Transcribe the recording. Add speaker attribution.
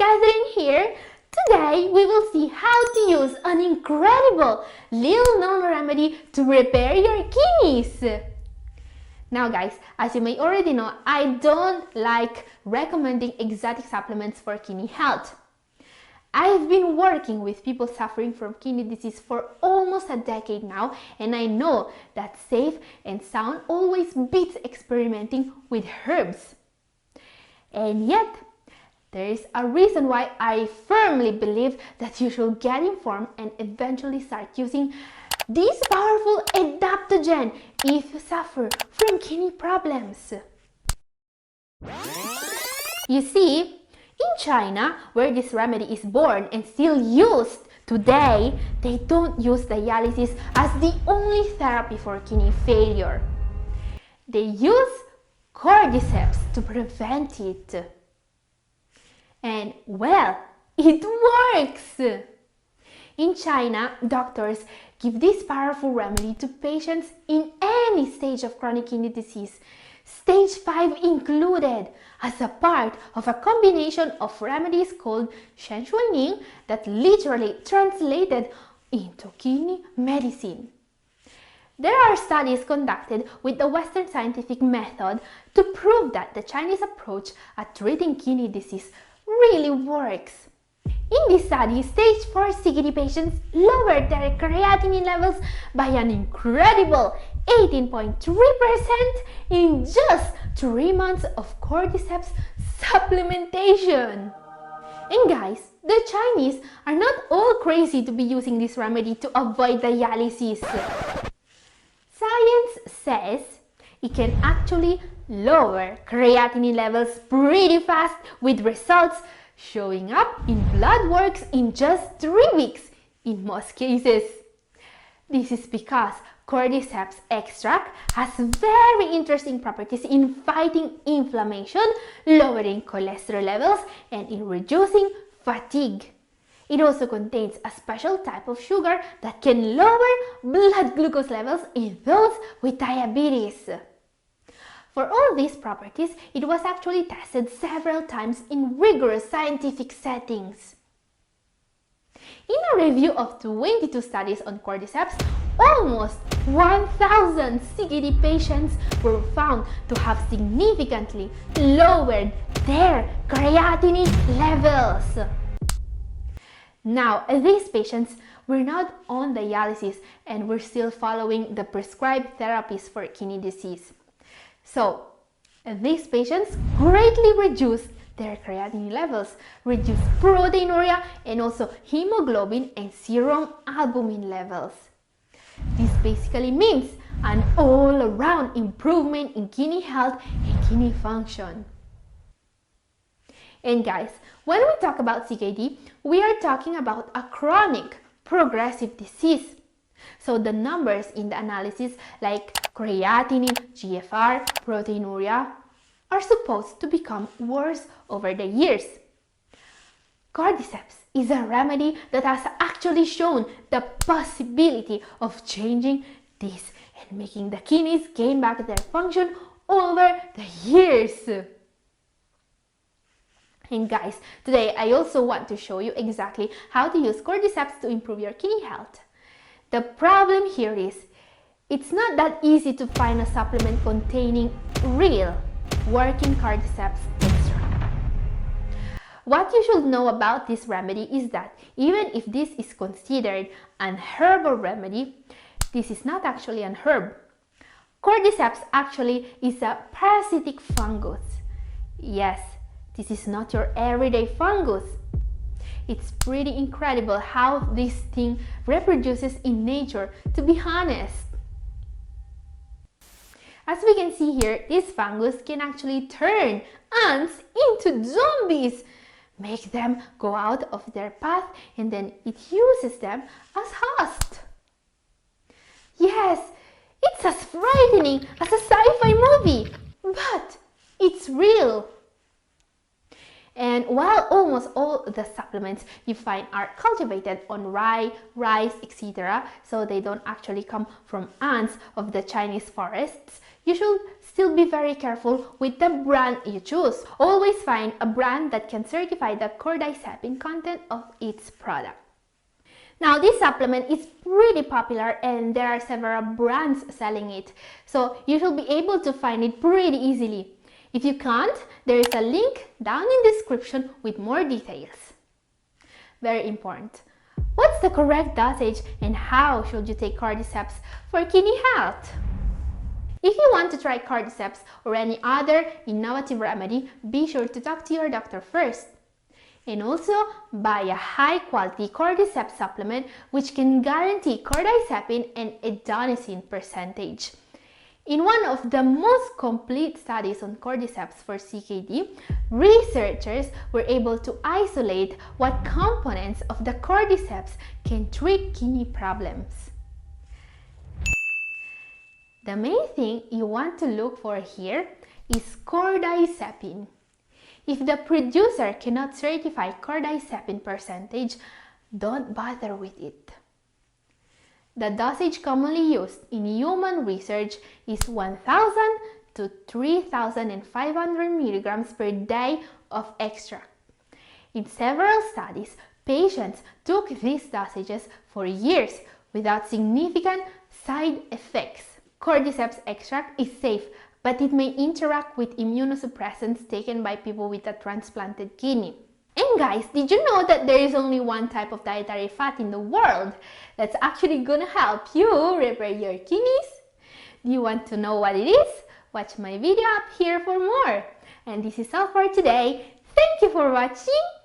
Speaker 1: gathering here. Today we will see how to use an incredible little known remedy to repair your kidneys. Now guys, as you may already know, I don't like recommending exotic supplements for kidney health. I've been working with people suffering from kidney disease for almost a decade now, and I know that safe and sound always beats experimenting with herbs. And yet, there is a reason why I firmly believe that you should get informed and eventually start using this powerful adaptogen if you suffer from kidney problems. You see, in China, where this remedy is born and still used today, they don't use dialysis as the only therapy for kidney failure. They use cordyceps to prevent it. And well, it works! In China, doctors give this powerful remedy to patients in any stage of chronic kidney disease, stage 5 included, as a part of a combination of remedies called Shensuining that literally translated into kidney medicine. There are studies conducted with the Western scientific method to prove that the Chinese approach at treating kidney disease really works. In this study, stage 4 CKD patients lowered their creatinine levels by an incredible 18.3% in just 3 months of cordyceps supplementation. And guys, the Chinese are not all crazy to be using this remedy to avoid dialysis. Science says it can actually lower creatinine levels pretty fast, with results showing up in blood works in just 3 weeks in most cases. This is because cordyceps extract has very interesting properties in fighting inflammation, lowering cholesterol levels, and in reducing fatigue. It also contains a special type of sugar that can lower blood glucose levels in those with diabetes. For all these properties, it was actually tested several times in rigorous scientific settings. In a review of 22 studies on cordyceps, almost 1,000 CKD patients were found to have significantly lowered their creatinine levels. Now, these patients were not on dialysis and were still following the prescribed therapies for kidney disease. So, these patients greatly reduced their creatinine levels, reduced proteinuria, and also hemoglobin and serum albumin levels. This basically means an all-around improvement in kidney health and kidney function. And guys, when we talk about CKD, we are talking about a chronic, progressive disease. So the numbers in the analysis like creatinine, GFR, proteinuria are supposed to become worse over the years. Cordyceps is a remedy that has actually shown the possibility of changing this and making the kidneys gain back their function over the years. And guys, today I also want to show you exactly how to use cordyceps to improve your kidney health. The problem here is, it's not that easy to find a supplement containing real working cordyceps extract. What you should know about this remedy is that even if this is considered an herbal remedy, this is not actually an herb. Cordyceps actually is a parasitic fungus. Yes, this is not your everyday fungus. It's pretty incredible how this thing reproduces in nature, to be honest. As we can see here, this fungus can actually turn ants into zombies, make them go out of their path, and then it uses them as host. Yes, it's as frightening as a sci-fi movie, but it's real. And while almost all the supplements you find are cultivated on rye, rice, etc., so they don't actually come from ants of the Chinese forests, you should still be very careful with the brand you choose. Always find a brand that can certify the cordycepin content of its product. Now, this supplement is pretty popular and there are several brands selling it, so you should be able to find it pretty easily. If you can't, there is a link down in the description with more details. Very important. What's the correct dosage and how should you take cordyceps for kidney health? If you want to try cordyceps or any other innovative remedy, be sure to talk to your doctor first. And also buy a high-quality cordyceps supplement which can guarantee cordycepin and adenosine percentage. In one of the most complete studies on cordyceps for CKD, researchers were able to isolate what components of the cordyceps can treat kidney problems. The main thing you want to look for here is cordycepin. If the producer cannot certify cordycepin percentage, don't bother with it. The dosage commonly used in human research is 1,000 to 3,500 milligrams per day of extract. In several studies, patients took these dosages for years without significant side effects. Cordyceps extract is safe, but it may interact with immunosuppressants taken by people with a transplanted kidney. And guys, did you know that there is only one type of dietary fat in the world that's actually gonna help you repair your kidneys? Do you want to know what it is? Watch my video up here for more. And this is all for today. Thank you for watching.